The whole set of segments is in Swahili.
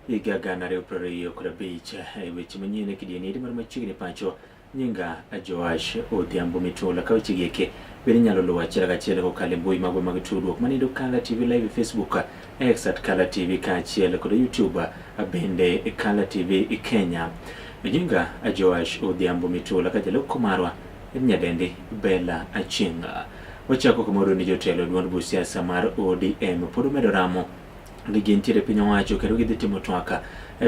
higa gana ariyo prariyo kod abich. Weche manyien kidienidi mar Machiegni Pacho nyinga Joash Odhiambo Mitula ka weche gieke bende nyalo luwo achiel kachiel kokalo e mbui magwa mag tudruok manindo Kala TV Live Facebook, X @Kala TV kaachiel kod YouTube bende Kala TV Kenya. Nyinga Joash Odhiambo Mitula ka jaloko marwa nyadendi Bella Achinga. Wachako kumoro ni jotelo duond buch siasa mar ODM pod medo ramo gigentiere piny owacho kendo gidhi timo twaka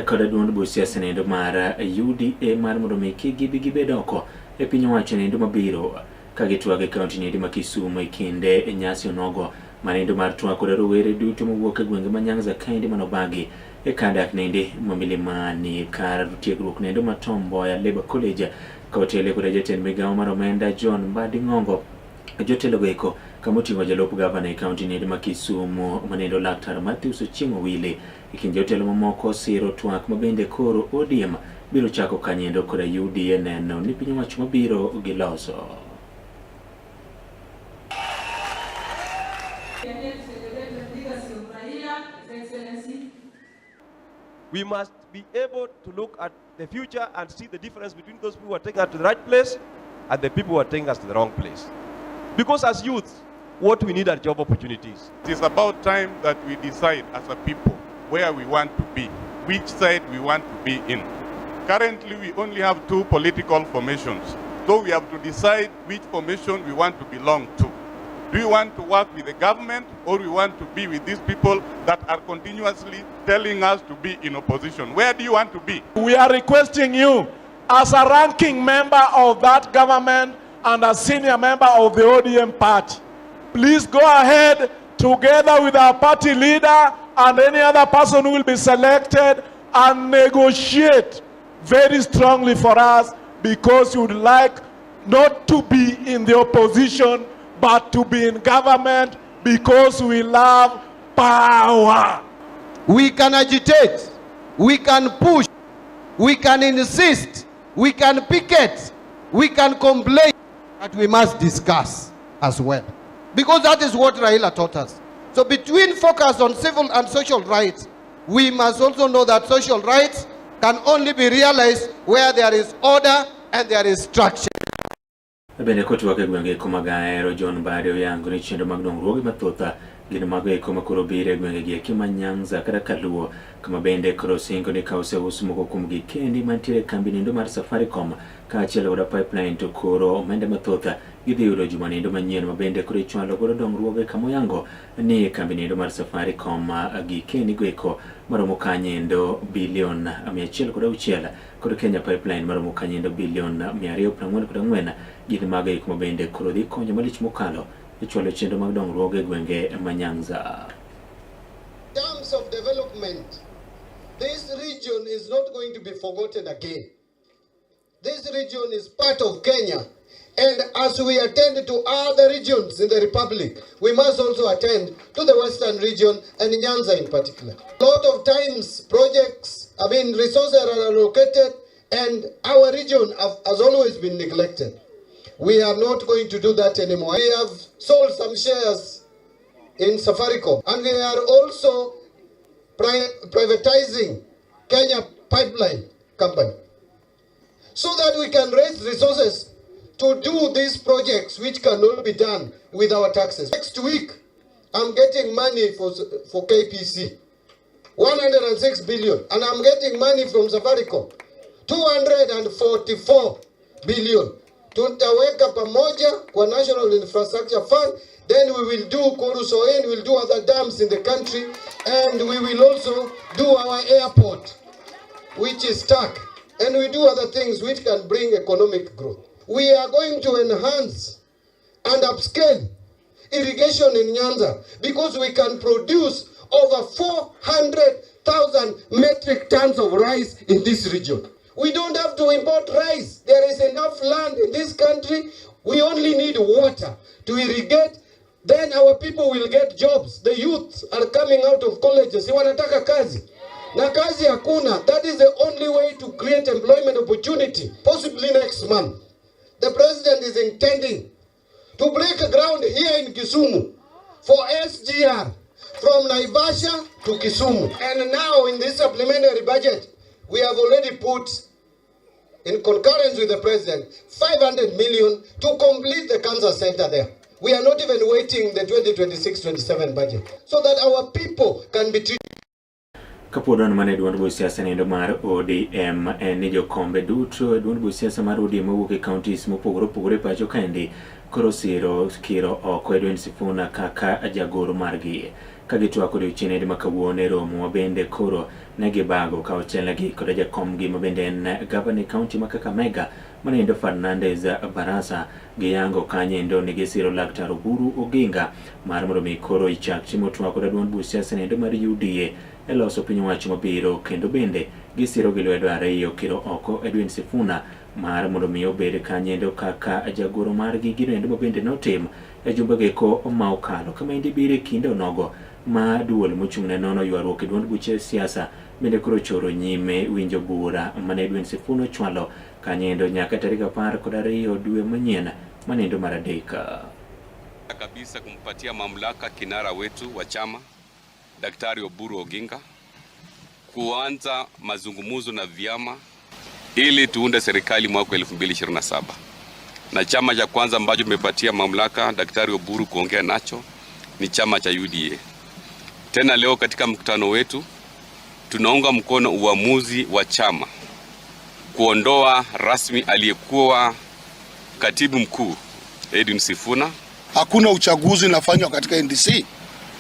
kod duond buch siasa nendo mar UDA mar mondo mi gibed oko e piny owacho nendo mabiro ka gitwage kaunti nendo ma Kisumu e kinde nyasi onogo manendo mar twako rowere duto mowuok e gwenge ma Nyanza kainde manobagi e kandak nende mamilimani kar tiegruok nendo ma Tom Mboya Labour College ka otele kod jatend migawo mar omenda John Mbadi Ng'ongo. Jotelo goeko kamoting'o jalup gavana e kaunti nendo ma Kisumu manendo Laktar Matthews Ochieng' Owile e kind jotelo mamoko siro twak mabende koro ODM biro chako kanyendo kod UDA neno ni piny owacho mabiro giloso. We must be able to look at the future and see the difference between those people who are taking us to the right place and the people who are taking us to the wrong place. Because as youth, what we need are job opportunities. It is about time that we decide as a people where we want to be, which side we want to be in. Currently, we only have two political formations, so we have to decide which formation we want to belong to. Do we want to work with the government, or we want to be with these people that are continuously telling us to be in opposition? Where do you want to be? We are requesting you, as a ranking member of that government and a senior member of the ODM party, please go ahead together with our party leader and any other person who will be selected and negotiate very strongly for us, because you would like not to be in the opposition but to be in government, because we love power. We can agitate, we can push, we can insist, we can picket, we can complain, but we must discuss as well. Because that is what Raila taught us. So between focus on civil and social rights, we must also know that social rights can only be realized where there is order and there is structure. Bende kotwake gwenge komagaero John Mbadi oyango ni chendo mag dongruoge mathoth gin mago eko makoro biro e gwenge gi eki ma Nyanza kata Kaluo, kama bende koro singo ni ka oseuso moko kuom gi kendi mantiere kambi nendo mar Safaricom kaachiel kod pipeline to koro omenda mathoth gidhi yudo juma nendo manyien ma bende koro ichwalo godo dongruoge kama oyango ni kambi nendo mar Safaricom gi kendi goeko maromo kanyendo bilion 106 kod Kenya Pipeline maromo kanyendo bilion 244 gin mago eko ma bende koro dhi konyo malich mokalo ichwalo chendo mag dongruoge e gwenge ma Nyanza. In terms of development, this region is not going to be forgotten again. This region is part of Kenya, and as we attend to other regions in the Republic, we must also attend to the Western region and Nyanza in particular. A lot of times resources are allocated and our region has always been neglected. We are not going to do that anymore. We have sold some shares in Safaricom, and we are also privatizing Kenya Pipeline Company, so that we can raise resources to do these projects which cannot be done with our taxes. Next week, I'm getting money for KPC, 106 billion, and I'm getting money from Safaricom, 244 billion. Tutaweka pamoja kwa National Infrastructure Fund, then we will do Korusoen, we will do other dams in the country, and we will also do our airport, which is stuck, and we do other things which can bring economic growth. We are going to enhance and upscale irrigation in Nyanza, because we can produce over 400,000 metric tons of rice in this region. We don't have to import rice. There is enough land in this country. We only need water to irrigate. Then our people will get jobs. The youth are coming out of colleges. They wanataka kazi. Na kazi hakuna. That is the only way to create employment opportunity. Possibly next month. The president is intending to break ground here in Kisumu for SGR, from Naivasha to Kisumu. And now in this supplementary budget, we have already put, in concurrence with the president, 500 million to complete the cancer center there. We are not even waiting the 2026-27 budget so that our people can be treated. Kapodon mane duond buch siasa nendo mar ODM ni jokombe duto duond buch siasa mar ODM mowuok e counties mopogore opogore pacho kaendi koro siro kiro oko Edwin Sifuna kaka jagoro margi ka gitwako odiochieng' ma kawuono romo bende koro ne gibago ka ochelagi kod jakomgi ma bende en gavana county ma Kakamega manendo Fernandez Barasa giyango kanyendo ni gisiro Laktar Oburu Oginga mar mondo mi koro ichak timo twako duond buch siasa nendo mar UDA eloso piny owacho mabiro kendo bende gisiro gi lwedo ariyo kiro oko Edwin Sifuna mar mondo mi obed kanyendo kaka jagoro margi ginendo ma bende notim e jumbege ko ma okalo kama indi bire kinde onogo ma duol mochung'ne nono ywaruok e duond buche siasa bende koro choro nyime winjo bura mane Edwin Sifuna chwalo kanyendo nyaka tarik 12 dwe manyien manendo mar adek kabisa kumpatia mamlaka kinara wetu wa chama Daktari Oburu Oginga kuanza mazungumzo na vyama ili tuunde serikali mwaka 2027. Na chama cha kwanza ambacho tumepatia mamlaka Daktari Oburu kuongea nacho ni chama cha UDA. Tena leo katika mkutano wetu tunaunga mkono uamuzi wa chama kuondoa rasmi aliyekuwa katibu mkuu Edwin Sifuna. Hakuna uchaguzi unafanywa katika NDC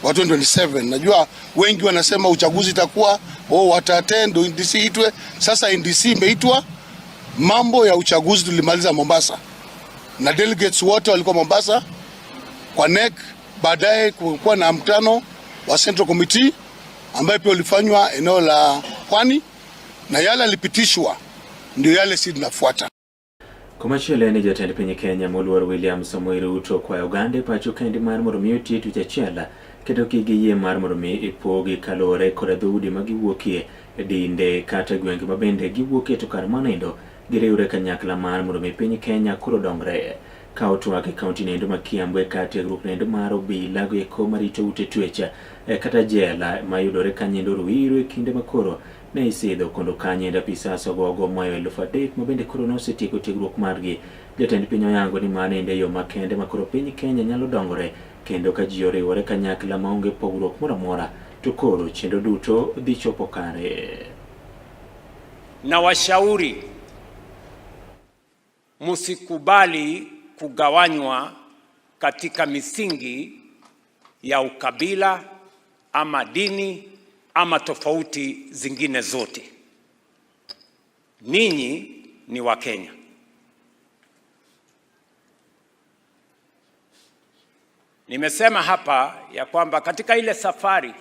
wa 2027. Najua wengi wanasema uchaguzi itakuwa watatendo NDC itwe. Sasa NDC imeitwa, mambo ya uchaguzi tulimaliza Mombasa na delegates wote walikuwa Mombasa kwa NEC. Baadaye kulikuwa na mkutano wa Central Committee ambayo pia ulifanywa eneo la Pwani na yale alipitishwa ndio yale sisi tunafuata. Komachielo ne jatend piny Kenya moluor William Samoei Ruto kwa Uganda pacho kendi mar mondo mi oti tuchachiela kendo kigiyie mar mondo mi ipogi kalore kod dhoudi ma giwuokie dinde kata gwenge ma bende giwuokie to kar manindo giriwre kanyakla mar mondo mi piny Kenya koro dongre ka otwak e kaunti nendo ma Kiambu ka tiegruok nendo mar obila go marito ute twecha kata jela mayudore kanyendo Ruiru e kinde makoro ne isidho kondo kanyendo apisas ogogo mayo 3,000 ma bende koro nosetieko tiegruok margi. Jatend piny oyango ni manende yo makende makoro piny Kenya nyalo dongore kendo ka ji oriwore kanyakla maonge pogruok moro amora to koro chendo duto dhi chopo kare. Na washauri musikubali kugawanywa katika misingi ya ukabila ama dini ama tofauti zingine zote. Ninyi ni Wakenya. Nimesema hapa ya kwamba katika ile safari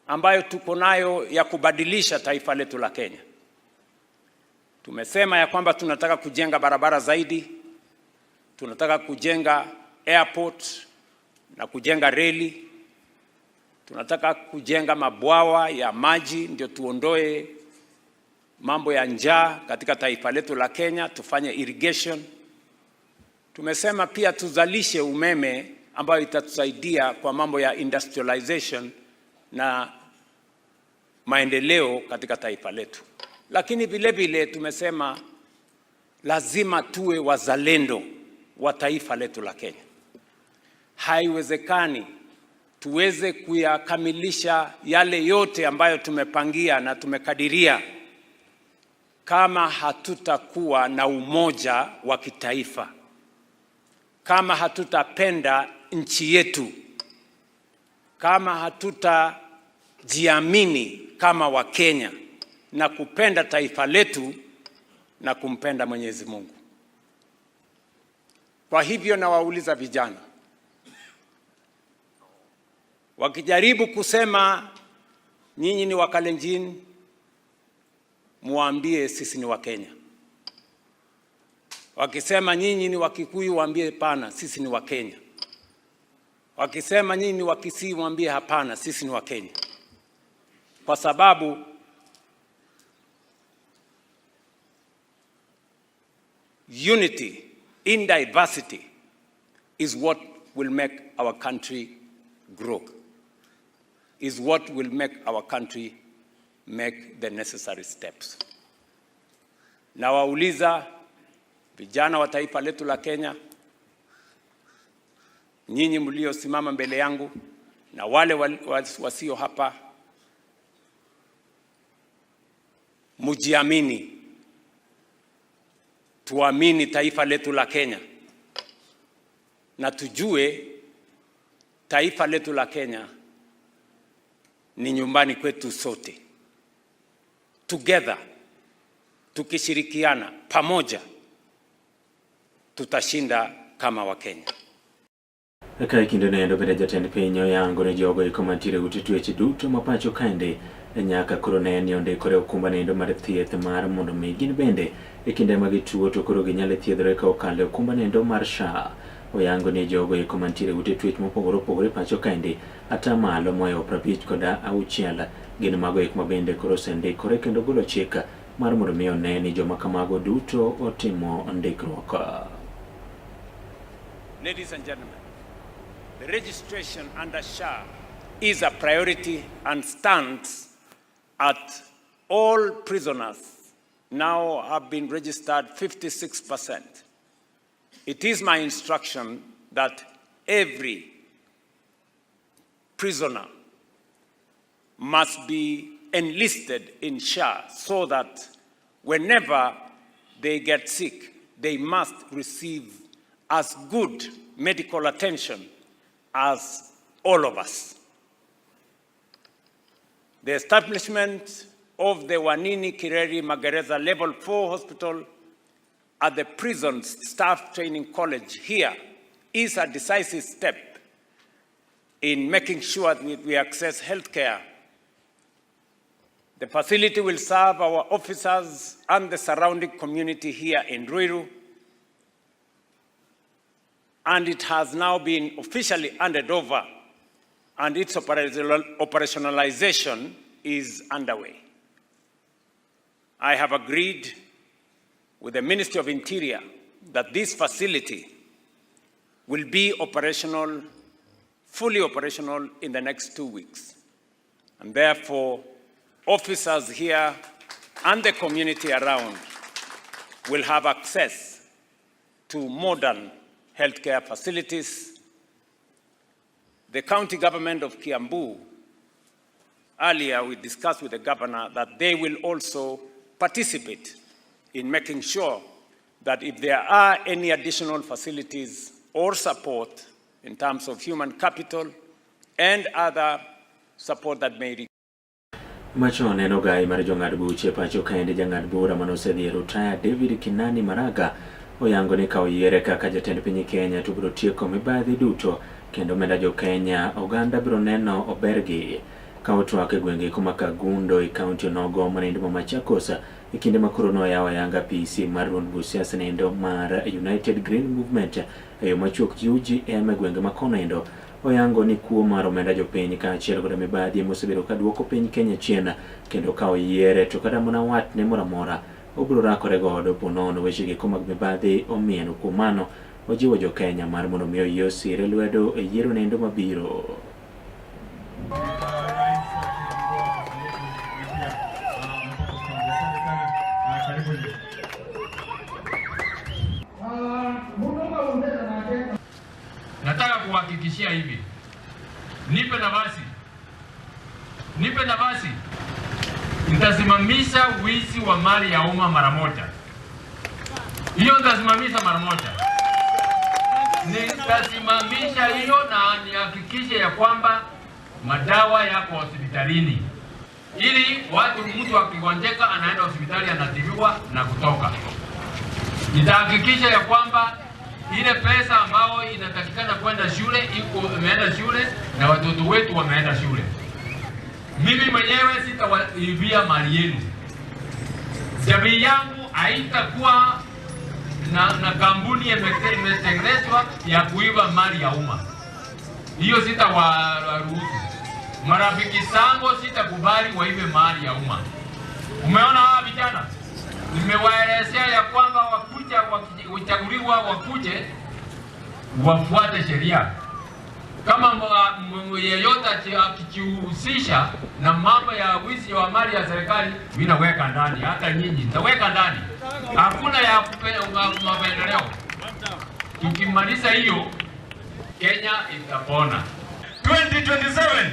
ambayo tuko nayo ya kubadilisha taifa letu la Kenya, tumesema ya kwamba tunataka kujenga barabara zaidi, tunataka kujenga airport na kujenga reli, tunataka kujenga mabwawa ya maji ndio tuondoe mambo ya njaa katika taifa letu la Kenya, tufanye irrigation. Tumesema pia tuzalishe umeme ambayo itatusaidia kwa mambo ya industrialization na maendeleo katika taifa letu. Lakini vile vile tumesema lazima tuwe wazalendo wa taifa letu la Kenya. Haiwezekani tuweze kuyakamilisha yale yote ambayo tumepangia na tumekadiria kama hatutakuwa na umoja wa kitaifa, kama hatutapenda nchi yetu, kama hatutajiamini kama Wakenya na kupenda taifa letu na kumpenda Mwenyezi Mungu. Kwa hivyo nawauliza vijana, wakijaribu kusema nyinyi ni Wakalenjin, muambie sisi ni Wakenya. Wakisema nyinyi ni Wakikuyu, waambie hapana, sisi ni Wakenya. Wakisema nyinyi ni Wakisii, waambie hapana, sisi ni Wakenya. Kwa sababu unity in diversity is what will make our country grow. is what will make our country make the necessary steps. Na wauliza vijana wa taifa letu la Kenya, nyinyi mliosimama mbele yangu na wale wasio hapa, mujiamini, tuamini taifa letu la Kenya, na tujue taifa letu la Kenya ni nyumbani kwetu sote. Together, tukishirikiana pamoja, tutashinda kama Wakenya. Kai kinde nendo bende jatend piny yango ne jogo iko mantiere ute twech duto ma pacho kaende nyaka koro ne onde kore okumba nendo mar thieth mar mondo mi gin bende e kinde ma gituo to koro ginyalo thiedhore ka okalo okumba nendo mar SHA. Oyango ne jogo iko mantiere ute twech mopogore opogore pacho kaende ata malo moyo 56 gin mago ik mabende koro sendikore kendo golo chik mar mondo mi one ni joma kamago duto otimo ndikruok. Ladies and gentlemen, the registration under SHA is a priority and stands at all prisoners now have been registered 56%. It is my instruction that every prisoner must be enlisted in SHA so that whenever they get sick, they must receive as good medical attention as all of us. The establishment of the Wanini Kireri Magereza Level 4 Hospital at the Prison Staff Training College here is a decisive step in making sure that we access health care. The facility will serve our officers and the surrounding community here in Ruiru, and it has now been officially handed over, and its operationalization is underway. I have agreed with the Ministry of Interior that this facility will be operational, fully operational in the next 2 weeks. And therefore, officers here and the community around will have access to modern healthcare facilities. The county government of Kiambu, earlier we discussed with the governor that they will also participate in making sure that if there are any additional facilities or support in terms of human capital and other support that may require. Macho neno gai mar jong'ad buche pacho kaende jang'ad bura manosedhi rutaya David Kinani Maraga oyango ni ka oyiere kaka jatend piny Kenya to biro tieko mibadhi duto kendo meda jo Kenya oganda biro neno obergi ka otwak e gwenge kuma Kagundo e kaunti onogo manendo ma Machakos e kinde ma koro noyawo yanga PC mar Rund Busia senendo mar United Green Movement e yo machuok UGM e gwenge ma konendo. Oyango ni kuo mar omenda jopiny ka achiel kod mibadhi mosebiro ka duoko piny Kenya chien kendo ka oyiere to kada mona watne moramora obiro rakore godo ponono wechegi mag mibadhi omieno kuom mano ojiwo jo Kenya mar mondo mi oyosire lwedo e yiero nendo mabiro. Nataka kuhakikishia hivi, nipe nafasi, nitasimamisha wizi wa mali ya umma mara moja. Hiyo nitasimamisha mara moja. Nitasimamisha hiyo na nihakikishe ya kwamba madawa yako hospitalini, ili mtu akigonjeka anaenda hospitali anatibiwa na kutoka. Nitahakikisha ya kwamba ile pesa ambayo inatakikana kwenda shule imeenda shule na watoto wetu wameenda shule. Mimi mwenyewe sitawaibia mali yenu. Jamii yangu haitakuwa na kampuni imetengenezwa ya kuiba mali ya umma. Hiyo sitawaruhusu. Marafiki zangu sitakubali waibe mali ya umma. Umeona hawa vijana? Nimewaelezea ya kwamba wachaguliwa wakuje wafuate sheria. Kama yeyote akijihusisha na mambo ya wizi wa mali ya serikali, mimi naweka ndani, hata nyinyi nitaweka ndani. Hakuna ya mapendeleo. Tukimaliza hiyo, Kenya itapona. 2027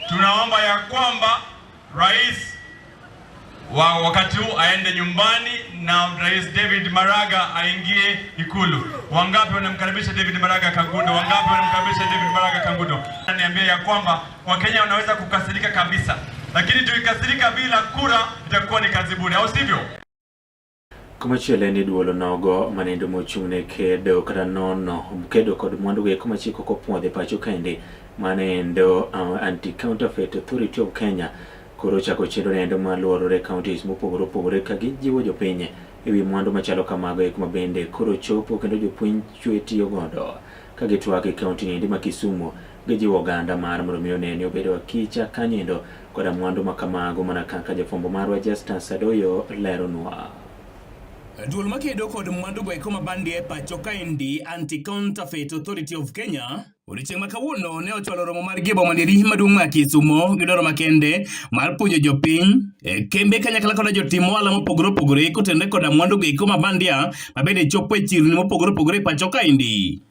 tunaomba ya kwamba rais wa wakati huu aende nyumbani na Rais David Maraga aingie Ikulu. Wangapi wanamkaribisha David Maraga Kangundo? Wangapi wanamkaribisha David Maraga Kangundo? Niambia ya kwamba Wakenya wanaweza kukasirika kabisa, lakini tukikasirika bila kura itakuwa ni kazi bure, au sivyo? Kumachielo ni duolo nogo manendo mochune kedo kata nono kedo kod mwandu ge kumachiko ko puodhe Pacho kende manendo Anti-Counterfeit Authority of Kenya koro chako chenro nendo maluorore counties mopogore opogore ka gijiwo jopiny ewi mwandu machalo kamago kuma bende koro chopo kendo jopuonj chwe tiyo godo ka gitwak e kaunti endi ma Kisumu gijiwo oganda mar mondo nene obedo akicha kanyendo koda mwandu makamago mana kaka jafwambo marwa Justus Adoyo leronwa. Duol makedo kod mwandu go eko mabandi e Pacho kaendi Anti-Counterfeit Authority of Kenya odiochieng' ma kawuono ne ochwalo romo mar gibo mandiri maduong' ma Kisumo gi dwaro makende mar puonjo jopiny kembe kanyakla koda jotim ohala mopogore opogore kotende koda mwandu go eko mabandia mabende chopo e chirni mopogore opogore e Pacho kaendi.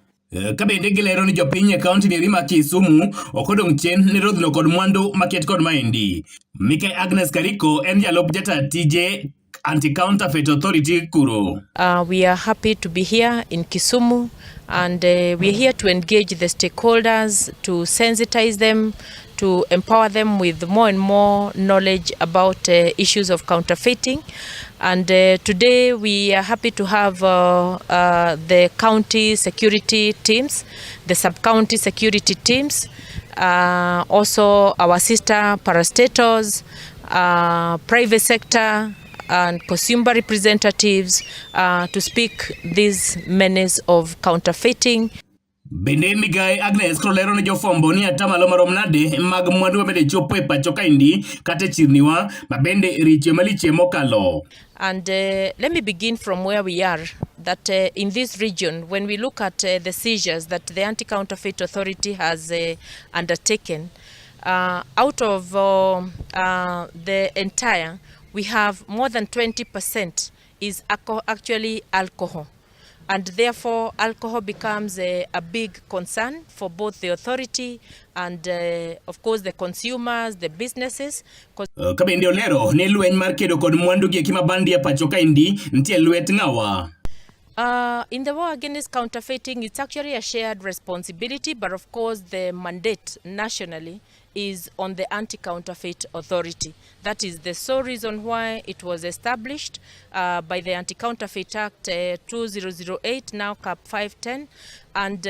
Ka bende gilero ni jopiny e kaunti ni ma Kisumu okodong' chien ne rodhno kod mwandu maket kod maendi. Mikael Agnes Kariko en jalop jata tije Anti-Counterfeit Authority Kuro. We are happy to be here in Kisumu, and we are here to engage the stakeholders, to sensitize them, to empower them with more and more knowledge about issues of counterfeiting. And today we are happy to have the county security teams, the sub-county security teams, also our sister parastatals, private sector, and consumer representatives to speak these menace of counterfeiting. Bende Mikael Agnes kolero ne jofwambo ni atamalo marom nade mag mwandu mabende chopo e Pacho kaendi kata chirniwa mabende riche maliche mokalo. And let me begin from where we are, that in this region, when we look at the seizures that the Anti-Counterfeit Authority has undertaken, out of the entire, we have more than 20% is actually alcohol. And therefore, alcohol becomes a big concern for both the authority and, of course, the consumers, the businesses. Kabende olero ne lweny mar kedo kod mwandu gi kimabandi ya Pacho kaendi ntie lwet ng'awa. In the war against counterfeiting, it's actually a shared responsibility, but of course the mandate nationally is on the Anti-Counterfeit Authority. That is the sole reason why it was established by the Anti-Counterfeit Act 2008, now Cap 510. And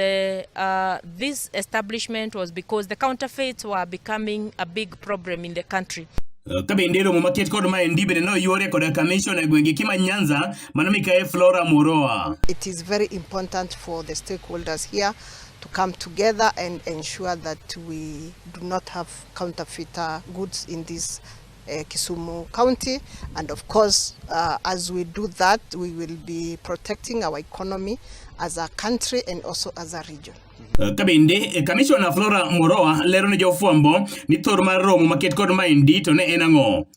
this establishment was because the counterfeits were becoming a big problem in the country. Kabende romo maket kod maendi bende no yore koda commission e gwenge kima Nyanza mano Mikael Flora Moroa. It is very important for the stakeholders here to come together and ensure that we do not have counterfeit goods in this Kisumu County. And of course, as we do that, we will be protecting our economy as a country and also as a region. Kabende Commissioner Flora Moroa lero ne jofwambo ni thor mar romo maket kod maendi to ne en ang'o.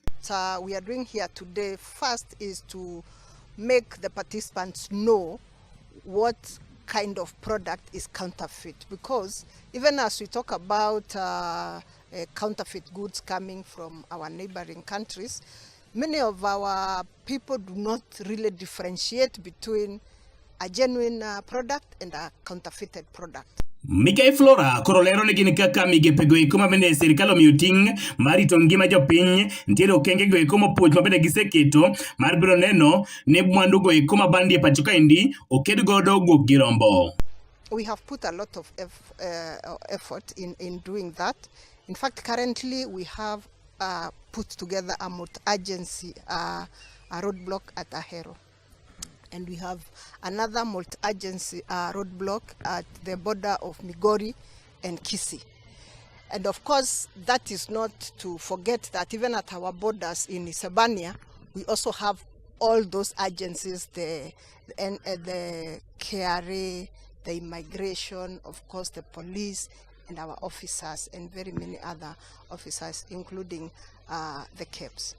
We are doing here today first is to make the participants know what kind of product is counterfeit, because even as we talk about counterfeit goods coming from our neighboring countries, many of our people do not really differentiate between a genuine product and a counterfeited product. Mikael Flora korolero ne gin kaka migepe go eko mabende sirikal omiyo ting' mar rito ngima jopiny ntiere okenge go eko mopuonj mabende giseketo mar biro neno ne mwandu go eko mabandi e Pacho kaendi oked godo guok gi rombo. We have put a lot of effort in doing that. In fact, currently we have put together a multi-agency roadblock at Ahero. And we have another multi-agency roadblock at the border of Migori and Kisii. And of course, that is not to forget that even at our borders in Isebania, we also have all those agencies, the KRA, the immigration, of course, the police, and our officers and very many other officers, including the CAPs.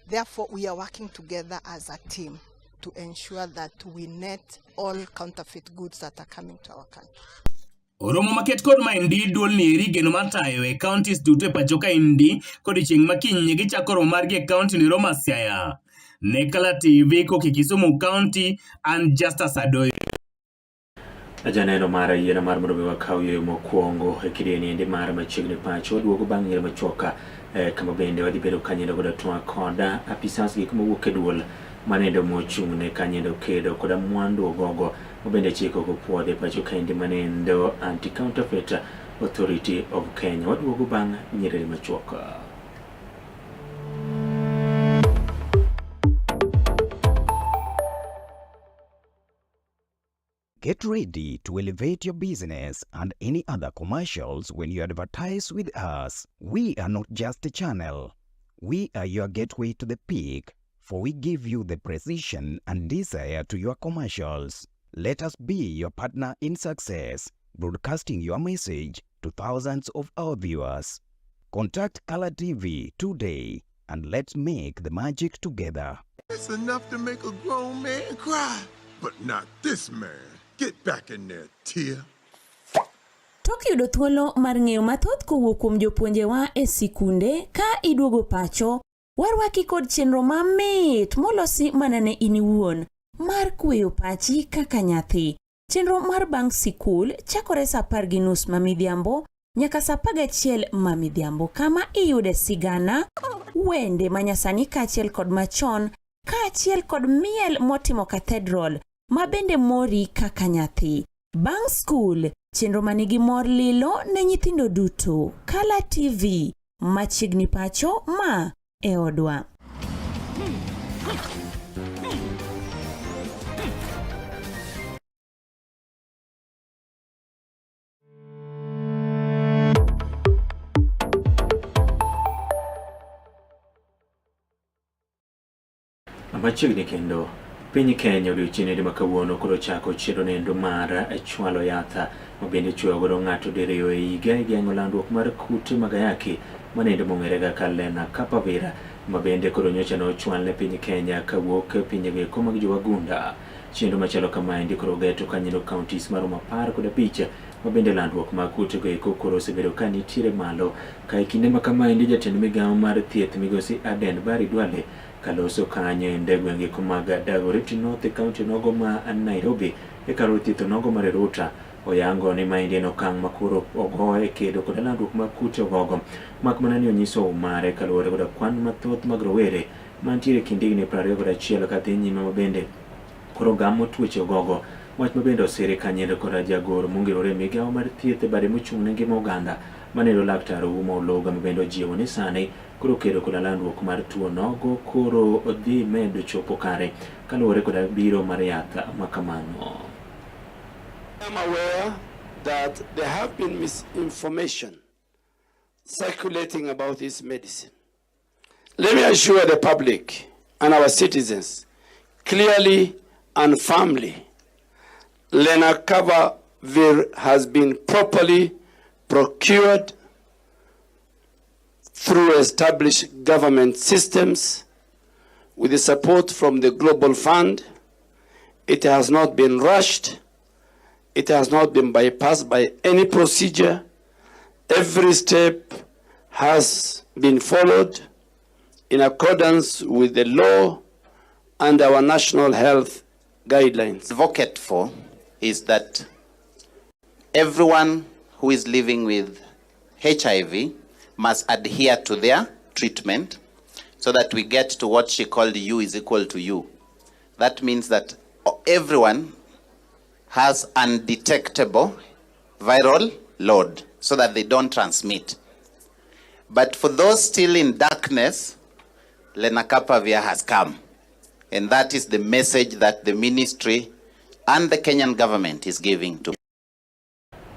Therefore, we are working together as a team to ensure that we net all counterfeit goods that are coming to our country. Oromo maket kod maendi duol ni eri geno matayo e counties duto e pacho ka endi kod chieng' makiny gichako romo margi e county ni Roma Siaya. Ne Kala TV koke Kisumu County and Justus Adoyo. Ajaneno mara yiena mar mondo wakaw mokwongo e kidieni endi mar Machiegni Pacho duogo bang' yiero machoka kama bende wadhi bedo kanyendo koda twa koda apisas gik mowuok e duol manendo mochung' ne kanyendo kedo koda mwandu ogogo mabende chiko kopuodhe pacho kaendi manendo Anti-Counterfeit Authority of Kenya. Waduogo bang' nyiriri machoka. Get ready to elevate your business and any other commercials when you advertise with us. We are not just a channel. We are your gateway to the peak, for we give you the precision and desire to your commercials. Let us be your partner in success, broadcasting your message to thousands of our viewers. Contact Kala TV today and let's make the magic together. It's enough to make a grown man cry, but not this man. Get back in there, Tia. Tok yudo thuolo mar ng'eyo mathoth kowuok kuom jopuonjewa e sikunde ka iduogo pacho, warwaki kod chenro mamit molosi mana ne in iwuon mar kweyo pachi kaka nyathi. Chenro mar bang' sikul chakore saa 10:30 mamidhiambo nyaka saa 11 mamidhiambo, kama iyude sigana, wende manyasani kaachiel kod machon, kaachiel kod miel motimo cathedral mabende mori kaka nyathi. Bang' skul, chenro manigi mor lilo ne nyithindo duto. Kala TV, Machiegni Pacho ma e odwa. Machiegni kendo piny Kenya odiochieng' makawuono koro chako chiro nendo mar chwalo yatha mabende chweyo godo ng'ato diriyo e higa e geng'o landruok mar kute mag ayaki manendo mong'ere kaka Lenacapavir mabende koro nyocha nochwal ne piny Kenya kawuok e pinjego eko mag jowagunda. Chenro machalo kamaendi koro geto kanyendo counties maromo 15 mabende landruok mag kutego eko koro osebedo ka nitiere malo ka e kinde makamaendi jatend migawo mar thieth migosi Aden Bari Duale kaloso kanyo e gwenge mag Dagoretti North County nogo ma Nairobi e kar thieth nogo mar Ruta oyango ni maendi en okang' makoro ogo e kedo kod landruok mag kute ogogo mak mana ni onyiso umare kaluwore kod kwan mathoth mag rowere mantiere kind higni 21 ka dhi nyime mabende koro gamo tuoche ogogo, wach mabende osiri kanyendo kod jagoro mongirore migawo mar thieth bade mochung' ne ngima oganda maneno Laktar Uma Ologa mabende ojiwo ni sani koro kedo kod landruok mar tuo nogo koro odhi medo chopo kare kaluwore kod biro mar yath makamano. I'm aware that there have been misinformation circulating about this medicine. Let me assure the public and our citizens clearly and firmly, Lenacapavir has been properly procured through established government systems with the support from the Global Fund. It has not been rushed. It has not been bypassed by any procedure. Every step has been followed in accordance with the law and our national health guidelines. Advocate for is that everyone who is living with HIV must adhere to their treatment so that we get to what she called U is equal to U. That means that everyone has undetectable viral load so that they don't transmit. But for those still in darkness, Lenacapavir has come. And that is the message that the ministry and the Kenyan government is giving to.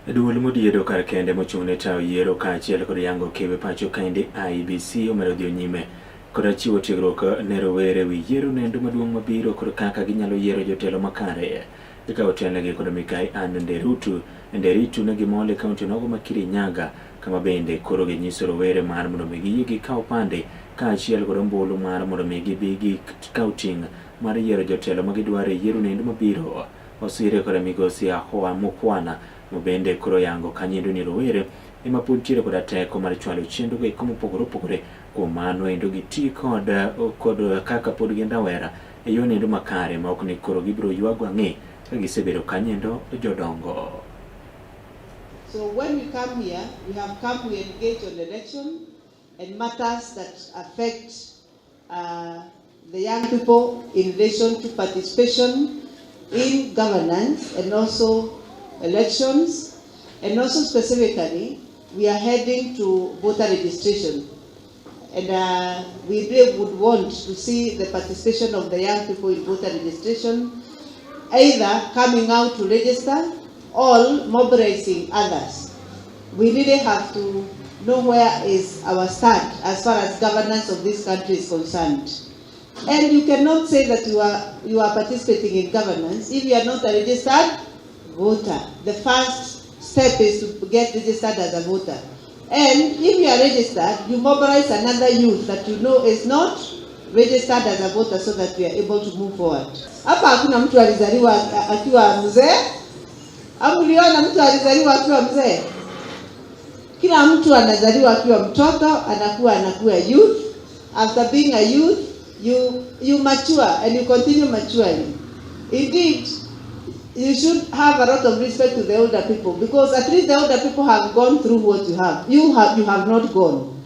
Duol modiedo kar kende mochung' ne tayo yiero kaachiel kod yango kewe pacho kaendi IEBC omedo dhi nyime kod chiwo tiegruok ne rowere wi yiero nendo maduong' mabiro kod kaka ginyalo yiero jotelo makare. ikawo tenlege kod mikai Nderitu ne gimole kaunti nogo ma Kirinyaga kama bende koro ginyiso rowere mar mondo mi gikaw pande ka achiel kod ombulu mar mondo mi gibi kaw ting' mar yiero jotelo ma gidwaro e yiero nendo mabiro. Osire kod migosi Ahoa Mukwana bende koro yango kanyindo ni rowere ema pod tiere koda teko mar chwalo chenro go ikomo opogore kuom mano endo giti kod kaka pod gendawera e yo nendo makare ma ok ni koro gibiro ywago ang'e ka gisebedo kanyendo jodongo. So when we come here, we have come to engage on election and matters that affect the young people in relation to participation in governance and also elections, and also specifically we are heading to voter registration, and we really would want to see the participation of the young people in voter registration, either coming out to register or mobilizing others. We really have to know where is our stand as far as governance of this country is concerned. And you cannot say that you are participating in governance if you are not a registered voter. The first step is to get registered as a voter. And if you are registered, you mobilize another youth that you know is not registered as a voter so that we are able to move forward. Hapa hakuna mtu alizaliwa akiwa mzee. Au uliona mtu alizaliwa akiwa mzee? Kila mtu anazaliwa akiwa mtoto, anakuwa youth. After being a youth, you mature and you continue maturing. Indeed, you should have a lot of respect to the older people, because at least the older people have gone through what you have. You have not gone.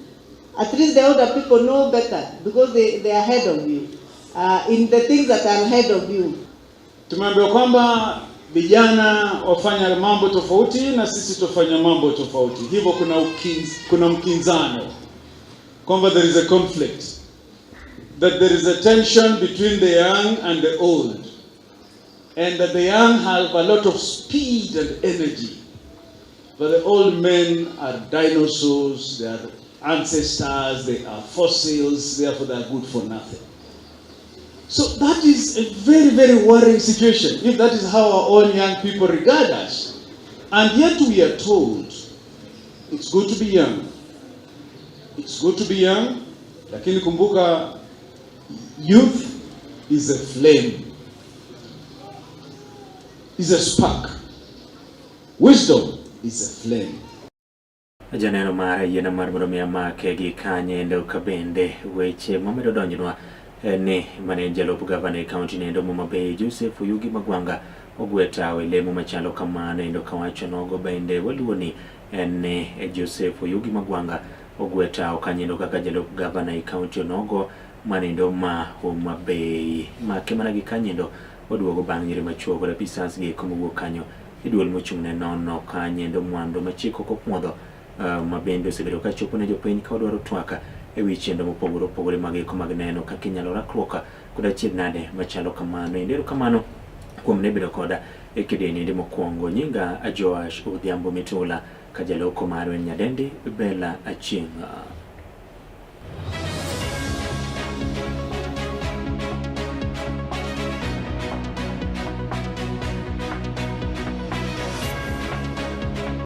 At least the older people know better because they are ahead of you in the things that are ahead of you. Tumeambiwa kwamba vijana wafanya mambo tofauti na sisi tufanya mambo tofauti. Hivyo kuna mkinzano. Kwamba there is a conflict. That there is a tension between the young and the old. And that the young have a lot of speed and energy. But the old men are dinosaurs, they are ancestors, they are fossils, therefore they are good for nothing. So that is a very, very worrying situation, if that is how our own young people regard us. And yet we are told, it's good to be young. It's good to be young, lakini kumbuka, youth is a flame, is a spark. Wisdom is a flame. Janeno mara yena marmoromia make gi kanye ndo kabende weche mamedo donjnwa ne manager lob governor county nendo Homa Bay Joseph Oyugi Magwanga ogweta welemo machalo kamano ndo kawacho nogo bende waluoni ne Joseph Oyugi Magwanga ogweta okanyendo kaka jalob governor county nogo manendo ma Homa Bay make mana gi kanyendo oduogo bang'ire machuogo la pisans gi komugo kanyo iduol mochung'ne nono kanyendo mwando machiko kopmuodho mabende osebedo ka chopo ne jopiny ka odwaro twaka ewi chendo mopogore magiko mag neno kaka inyalo rakruoka kod achiedh nade machalo kamano. Endero kamano kuom ne bedo koda e kidieny ndi mokwongo. Nyinga Joash Odhiambo Mitula ka jaloko marwa Nyadendi Bella Achieng'.